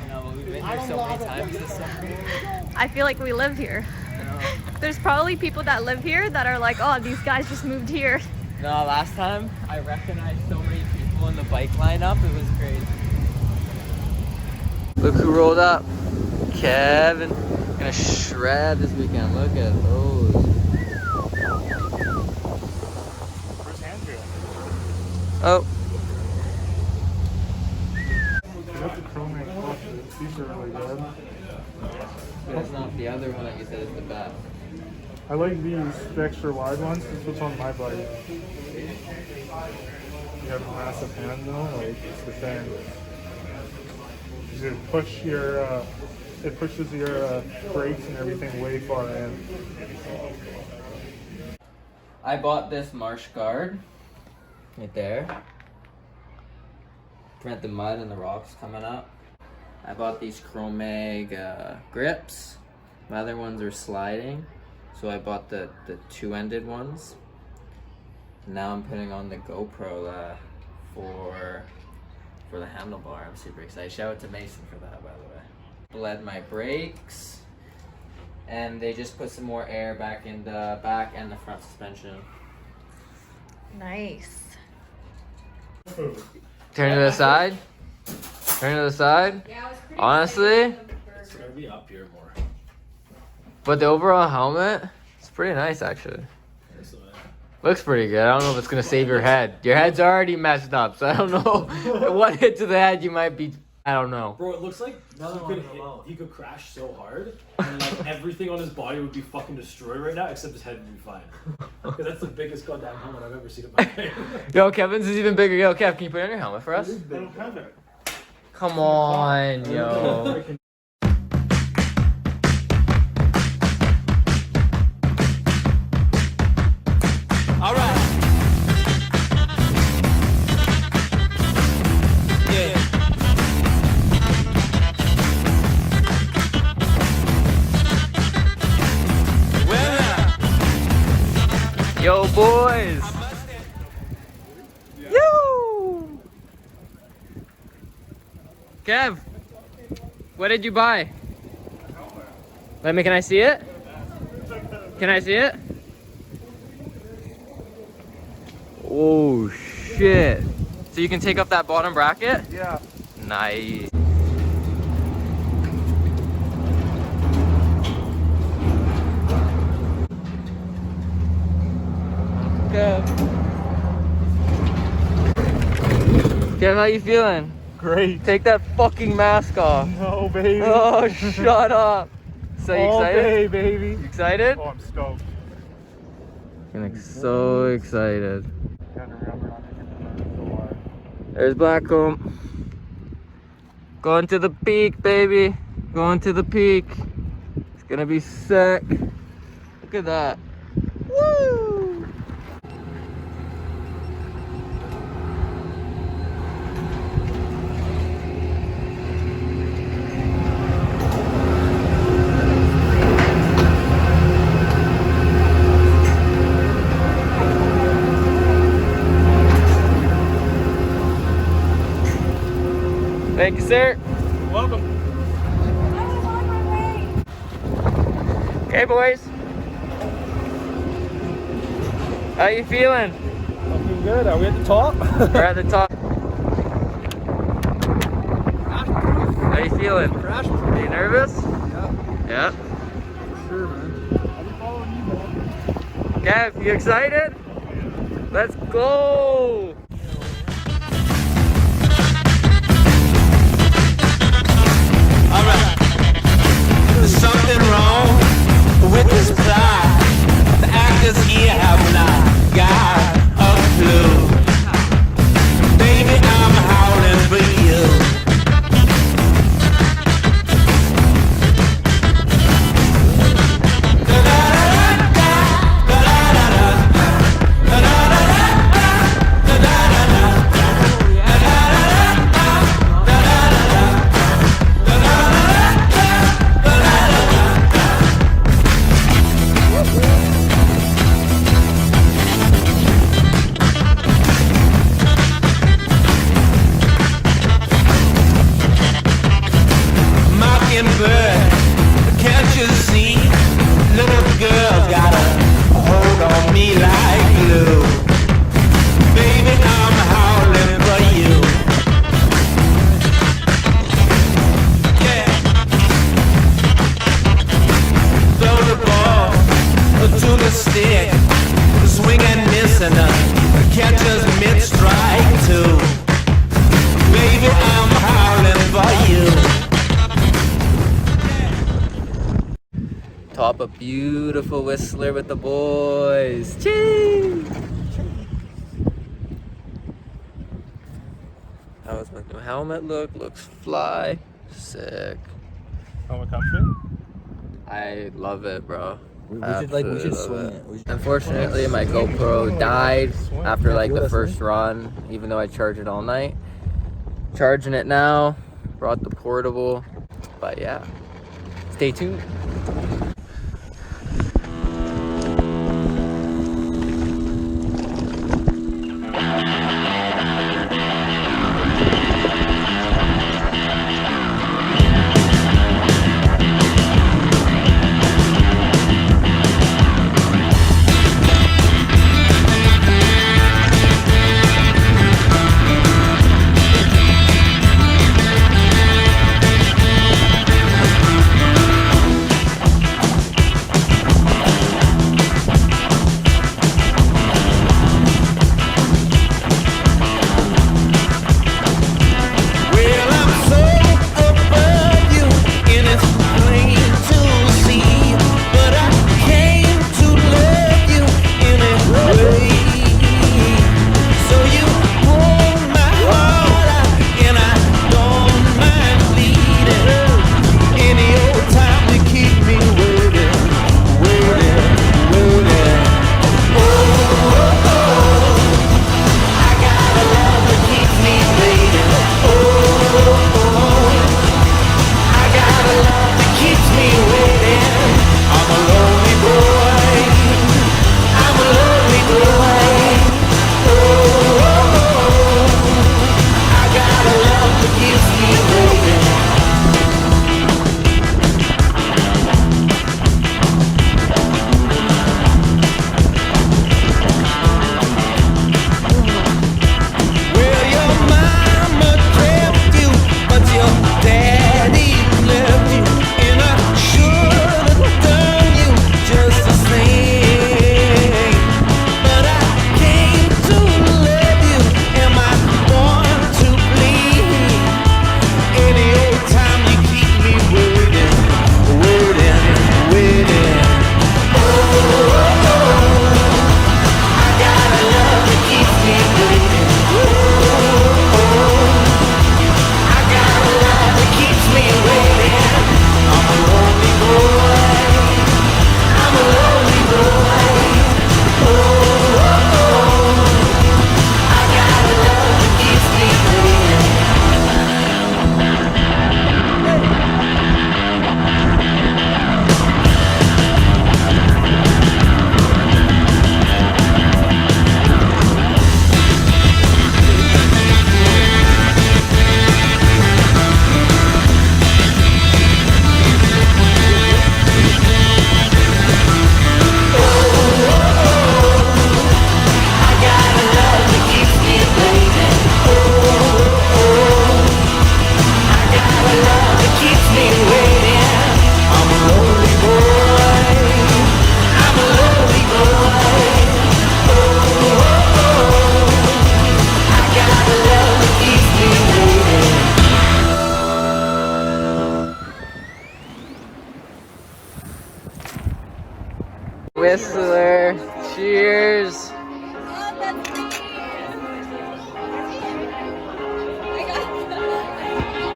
No, we've been here so many times this summer. I feel like we live here. No. There's probably people that live here that are like, oh, these guys just moved here. No, last time I recognized so many people in the bike lineup, it was crazy. Look who rolled up. Kevin. Gonna shred this weekend. Look at those. Where's Andrew? Oh. You have the chrome clutches. These are really good. That's not the other one that you said is the best. I like these, the extra wide ones. This is what's on my bike. You have a massive hand though, like it's the same. You push your, it pushes your brakes and everything way far in. I bought this marsh guard right there. Prevent the mud and the rocks coming up. I bought these Chrome Mag grips. My other ones are sliding, so I bought the two-ended ones. Now I'm putting on the GoPro for the handlebar. I'm super excited. Shout out to Mason for that, by the way. Bled my brakes, and they just put some more air back in the back and the front suspension. Nice. Turn to the side. Turn to the side. Honestly, It's gonna be up here more. but the overall helmet, it's pretty nice actually. Looks pretty good. I don't know if it's gonna save your head. Your head's already messed up, so I don't know what hit to the head you might be. I don't know. Bro, it looks like he could crash so hard, and like everything on his body would be fucking destroyed right now, except his head would be fine. Because that's the biggest goddamn helmet I've ever seen in my life. Yo, Kevin's is even bigger. Yo, Kev, can you put on your helmet for us? I don't have it. Come on, yo. All right. Yeah. Well, Yo, boys. Yo. Kev, what did you buy? Let me. Can I see it? Can I see it? Oh shit. So you can take off that bottom bracket? Yeah. Nice. Kev, how you feeling? Great. Take that fucking mask off. No, baby. Oh, shut up. So you All excited? day, baby. You excited? Oh, I'm stoked. I'm so excited. Gotta remember not to get the so hard. There's Blackcomb. Going to the peak, baby. Going to the peak. It's gonna be sick. Look at that. Woo! Thank you, sir. Welcome. Okay, boys. How you feeling? Looking good. Are we at the top? We're at the top. How you feeling? Are you nervous? Yeah. Sure, man. I've been following you, man. Gav, you excited? Let's go! all right. There's something wrong with this plot. The actors here have not got a clue. Baby, I'm howling for you. Beautiful Whistler with the boys. Cheese! How's my new helmet look? Looks fly. Sick. Helmet comfy? I love it, bro. We Absolutely should love swing it. it. We should- Unfortunately, my GoPro died after like the first run, even though I charged it all night. Charging it now. Brought the portable. But yeah, stay tuned. Well, I'm so above you, and it's plain to see. But I came to love you anyway. So you hold my heart out, and I don't mind bleeding. Any old time to keep me waiting, waiting, waiting. Oh, oh, oh. I got a love that keeps me waiting. Oh, I got a love that keeps me waiting. I'm a lonely boy. I'm a lonely boy. I got a love that keeps me waiting. Well, your mama kept you, but your daddy left you, and I should have done you just the same. But I came to love you, am I born to bleed? Any old time you keep me waiting, waiting, waiting. I got a love that keeps me waiting. I got a love that keeps me waiting. I'm a lonely boy. I'm a lonely boy. I got a love that keeps me waiting. I got a love that keeps me waiting. I got a love that keeps me waiting. I'm a lonely boy. I'm a lonely boy. I got a love that keeps me waiting. Whistler, cheers. Oh, that's